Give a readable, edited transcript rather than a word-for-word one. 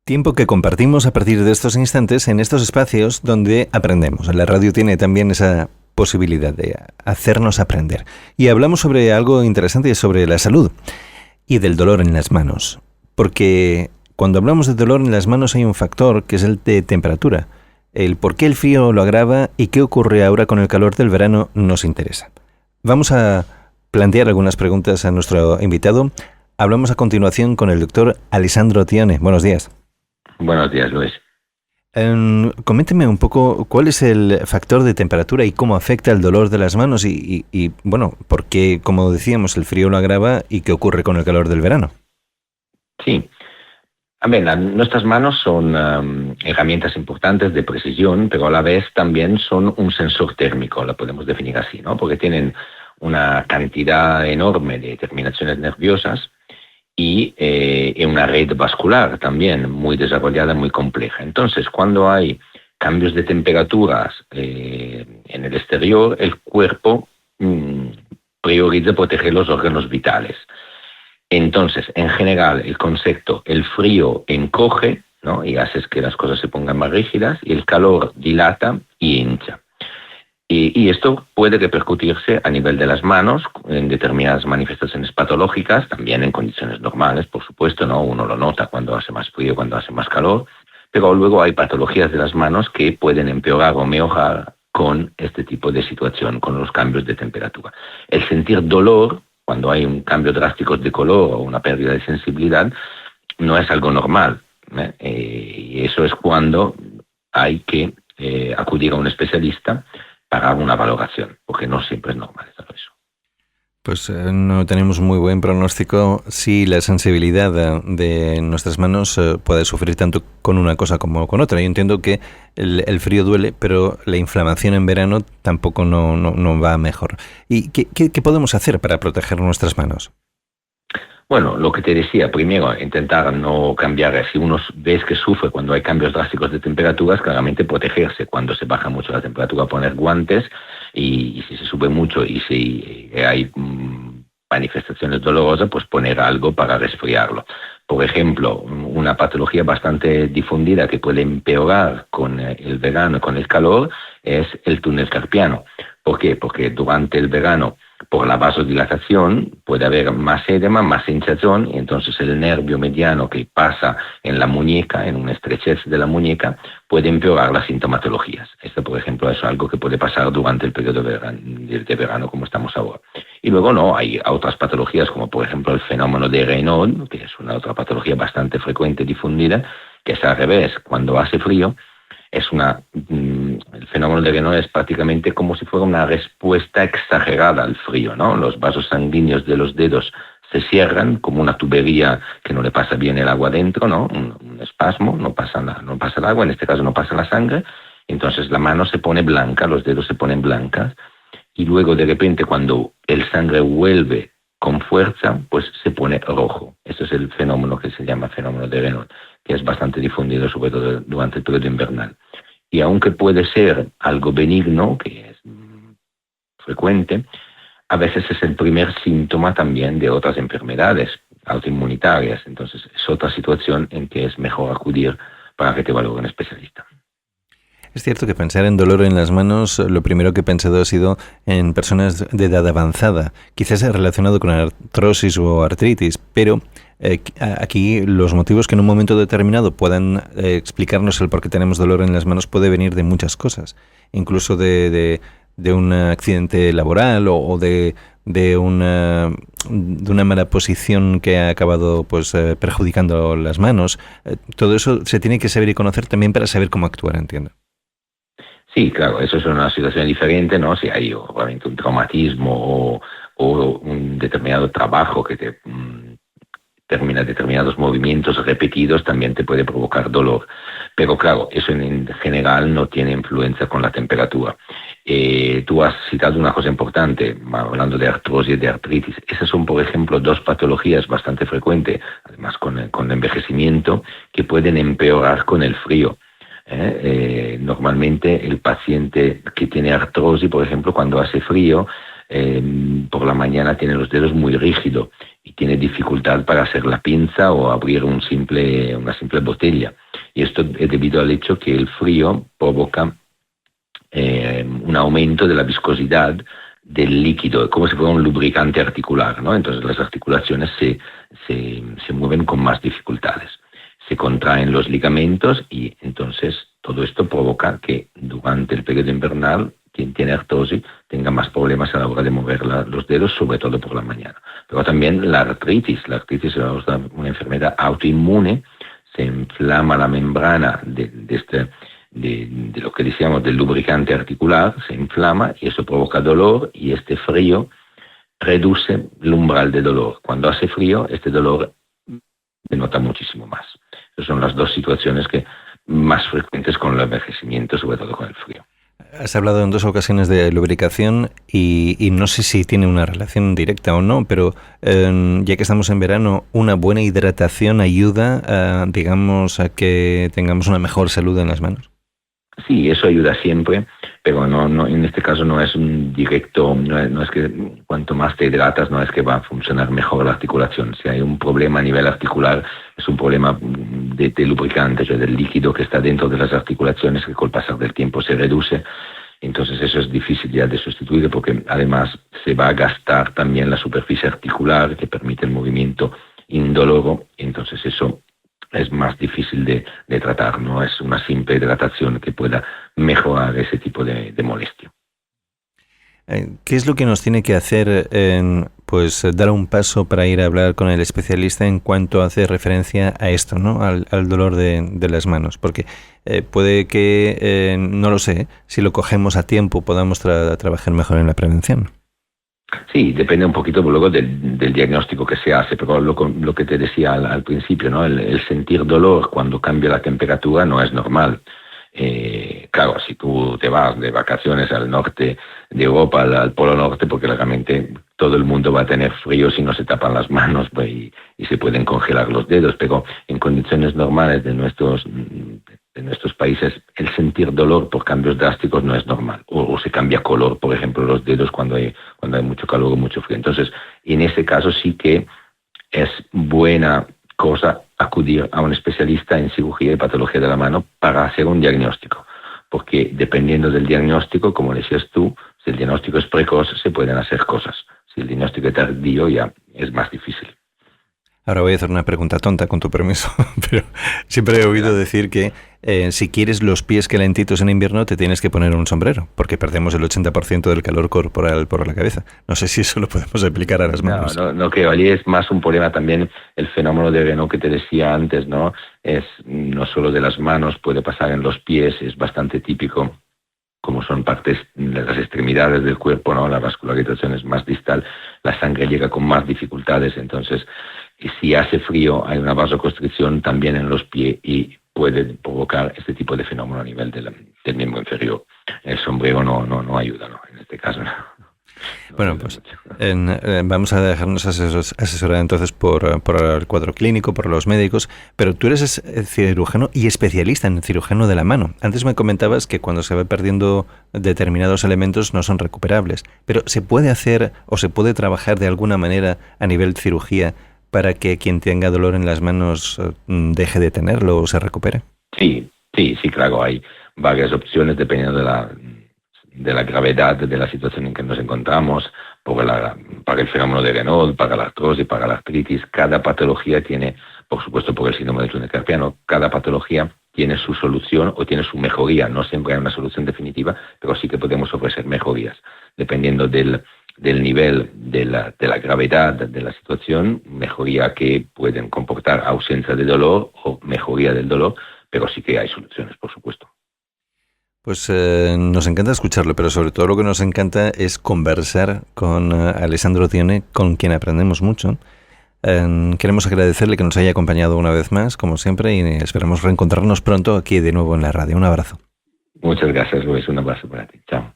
Tiempo que compartimos a partir de estos instantes en estos espacios donde aprendemos. La radio tiene también esa posibilidad de hacernos aprender. Y hablamos sobre algo interesante, sobre la salud y del dolor en las manos. Porque cuando hablamos de dolor en las manos hay un factor que es el de temperatura. El por qué el frío lo agrava y qué ocurre ahora con el calor del verano nos interesa. Vamos a plantear algunas preguntas a nuestro invitado. Hablamos a continuación con el doctor Alessandro Tione. Buenos días. Buenos días, Luis. Coménteme un poco cuál es el factor de temperatura y cómo afecta el dolor de las manos y bueno, por qué, como decíamos, el frío lo agrava y qué ocurre con el calor del verano. Sí. A ver, nuestras manos son herramientas importantes de precisión, pero a la vez también son un sensor térmico, la podemos definir así, ¿no? Porque tienen una cantidad enorme de terminaciones nerviosas y una red vascular también muy desarrollada, muy compleja. Entonces, cuando hay cambios de temperaturas en el exterior, el cuerpo prioriza proteger los órganos vitales. Entonces, en general, el concepto, el frío encoge, ¿no? Y hace que las cosas se pongan más rígidas, y el calor dilata y hincha. Y esto puede repercutirse a nivel de las manos en determinadas manifestaciones patológicas, también en condiciones normales, por supuesto, ¿no? Uno lo nota cuando hace más frío, cuando hace más calor, pero luego hay patologías de las manos que pueden empeorar o mejorar con este tipo de situación, con los cambios de temperatura. El sentir dolor, cuando hay un cambio drástico de color o una pérdida de sensibilidad, no es algo normal, y eso es cuando hay que acudir a un especialista para una valoración, porque no siempre es normal todo eso. Pues no tenemos muy buen pronóstico si la sensibilidad de nuestras manos puede sufrir tanto con una cosa como con otra. Yo entiendo que el frío duele, pero la inflamación en verano tampoco no va mejor. ¿Y qué podemos hacer para proteger nuestras manos? Bueno, lo que te decía, primero, intentar no cambiar. Si uno ves que sufre cuando hay cambios drásticos de temperaturas, claramente protegerse. Cuando se baja mucho la temperatura, poner guantes, y si se sube mucho y si hay manifestaciones dolorosas, pues poner algo para resfriarlo. Por ejemplo, una patología bastante difundida que puede empeorar con el verano, con el calor, es el túnel carpiano. ¿Por qué? Porque durante el verano, por la vasodilatación, puede haber más edema, más hinchazón, y entonces el nervio mediano que pasa en la muñeca, en una estrechez de la muñeca, puede empeorar las sintomatologías. Esto, por ejemplo, es algo que puede pasar durante el periodo de verano como estamos ahora. Y luego no, hay otras patologías como por ejemplo el fenómeno de Raynaud, que es una otra patología bastante frecuente y difundida, que es al revés. Cuando hace frío, el fenómeno de Raynaud es prácticamente como si fuera una respuesta exagerada al frío, ¿no? Los vasos sanguíneos de los dedos se cierran como una tubería que no le pasa bien el agua dentro, ¿no? Un espasmo, no pasa el agua, en este caso no pasa la sangre, entonces la mano se pone blanca, los dedos se ponen blancas, y luego de repente cuando el sangre vuelve con fuerza, pues se pone rojo. Ese es el fenómeno que se llama fenómeno de Raynaud, que es bastante difundido, sobre todo durante el periodo invernal. Y aunque puede ser algo benigno, que es frecuente, a veces es el primer síntoma también de otras enfermedades autoinmunitarias. Entonces es otra situación en que es mejor acudir para que te valore un especialista. Es cierto que pensar en dolor en las manos, lo primero que he pensado ha sido en personas de edad avanzada, quizás relacionado con artrosis o artritis, pero aquí los motivos que en un momento determinado puedan explicarnos el por qué tenemos dolor en las manos puede venir de muchas cosas, incluso de un accidente laboral o de una mala posición que ha acabado pues perjudicando las manos. Todo eso se tiene que saber y conocer también para saber cómo actuar, entiendo. Sí, claro, eso es una situación diferente, ¿no? Si hay obviamente un traumatismo o un determinado trabajo que te termina determinados movimientos repetidos, también te puede provocar dolor. Pero claro, eso en general no tiene influencia con la temperatura. Tú has citado una cosa importante, hablando de artrosis y de artritis. Esas son, por ejemplo, dos patologías bastante frecuentes, además con el envejecimiento, que pueden empeorar con el frío. Normalmente el paciente que tiene artrosis, por ejemplo, cuando hace frío, por la mañana tiene los dedos muy rígidos y tiene dificultad para hacer la pinza o abrir una simple botella. Y esto es debido al hecho que el frío provoca un aumento de la viscosidad del líquido, como si fuera un lubricante articular, ¿no? Entonces las articulaciones se mueven con más dificultades. Se contraen los ligamentos y entonces todo esto provoca que durante el periodo invernal quien tiene artrosis tenga más problemas a la hora de mover los dedos, sobre todo por la mañana. Pero también la artritis es una enfermedad autoinmune, se inflama la membrana de lo que decíamos del lubricante articular, se inflama y eso provoca dolor y este frío reduce el umbral de dolor. Cuando hace frío, este dolor se nota muchísimo más. Esas son las dos situaciones más frecuentes con el envejecimiento, sobre todo con el frío. Has hablado en 2 ocasiones de lubricación y no sé si tiene una relación directa o no, pero ya que estamos en verano, una buena hidratación ayuda, digamos, a que tengamos una mejor salud en las manos. Sí, eso ayuda siempre, pero no en este caso no es un directo, no es que cuanto más te hidratas no es que va a funcionar mejor la articulación. Si hay un problema a nivel articular, es un problema de lubricante, o sea, del líquido que está dentro de las articulaciones que con el pasar del tiempo se reduce. Entonces eso es difícil ya de sustituir porque además se va a gastar también la superficie articular que permite el movimiento indoloro, entonces eso es más difícil de tratar, no es una simple hidratación que pueda mejorar ese tipo de molestia. ¿Qué es lo que nos tiene que hacer pues dar un paso para ir a hablar con el especialista en cuanto hace referencia a esto, ¿no? Al dolor de las manos? Porque puede que, no lo sé, si lo cogemos a tiempo podamos trabajar mejor en la prevención. Sí, depende un poquito luego del diagnóstico que se hace, pero lo que te decía al principio, ¿no? El sentir dolor cuando cambia la temperatura no es normal. Claro, si tú te vas de vacaciones al norte de Europa, al Polo Norte, porque realmente todo el mundo va a tener frío si no se tapan las manos pues, y se pueden congelar los dedos, pero en condiciones normales de nuestros países el sentir dolor por cambios drásticos no es normal, o se cambia color, por ejemplo, los dedos cuando hay mucho calor o mucho frío. Entonces, en ese caso sí que es buena cosa acudir a un especialista en cirugía y patología de la mano para hacer un diagnóstico, porque dependiendo del diagnóstico, como decías tú, si el diagnóstico es precoz se pueden hacer cosas, si el diagnóstico es tardío ya es más difícil. Ahora voy a hacer una pregunta tonta, con tu permiso, pero siempre he oído decir que si quieres los pies calentitos en invierno te tienes que poner un sombrero, porque perdemos el 80% del calor corporal por la cabeza. No sé si eso lo podemos aplicar a las manos. No creo. Allí es más un problema también el fenómeno de Raynaud que te decía antes, ¿no? Es no solo de las manos, puede pasar en los pies, es bastante típico. Como son partes de las extremidades del cuerpo, ¿no? La vascularización es más distal, la sangre llega con más dificultades, entonces si hace frío hay una vasoconstricción también en los pies y puede provocar este tipo de fenómeno a nivel del miembro inferior. El sombrero no ayuda, ¿no? En este caso no. Bueno, pues vamos a dejarnos asesorar entonces por el cuadro clínico, por los médicos, pero tú eres cirujano y especialista en cirujano de la mano. Antes me comentabas que cuando se va perdiendo determinados elementos no son recuperables, pero ¿se puede hacer o se puede trabajar de alguna manera a nivel de cirugía para que quien tenga dolor en las manos deje de tenerlo o se recupere? Sí, claro, hay varias opciones dependiendo de la gravedad de la situación en que nos encontramos, para el fenómeno de Raynaud, para la artrosis, para la artritis. Cada patología tiene, por supuesto por el síndrome del túnel carpiano, cada patología tiene su solución o tiene su mejoría. No siempre hay una solución definitiva, pero sí que podemos ofrecer mejorías, dependiendo del nivel de la gravedad de la situación, mejoría que pueden comportar ausencia de dolor o mejoría del dolor, pero sí que hay soluciones, por supuesto. Pues nos encanta escucharlo, pero sobre todo lo que nos encanta es conversar con Alessandro Tione, con quien aprendemos mucho. Queremos agradecerle que nos haya acompañado una vez más, como siempre, y esperamos reencontrarnos pronto aquí de nuevo en la radio. Un abrazo. Muchas gracias, Luis. Un abrazo para ti. Chao.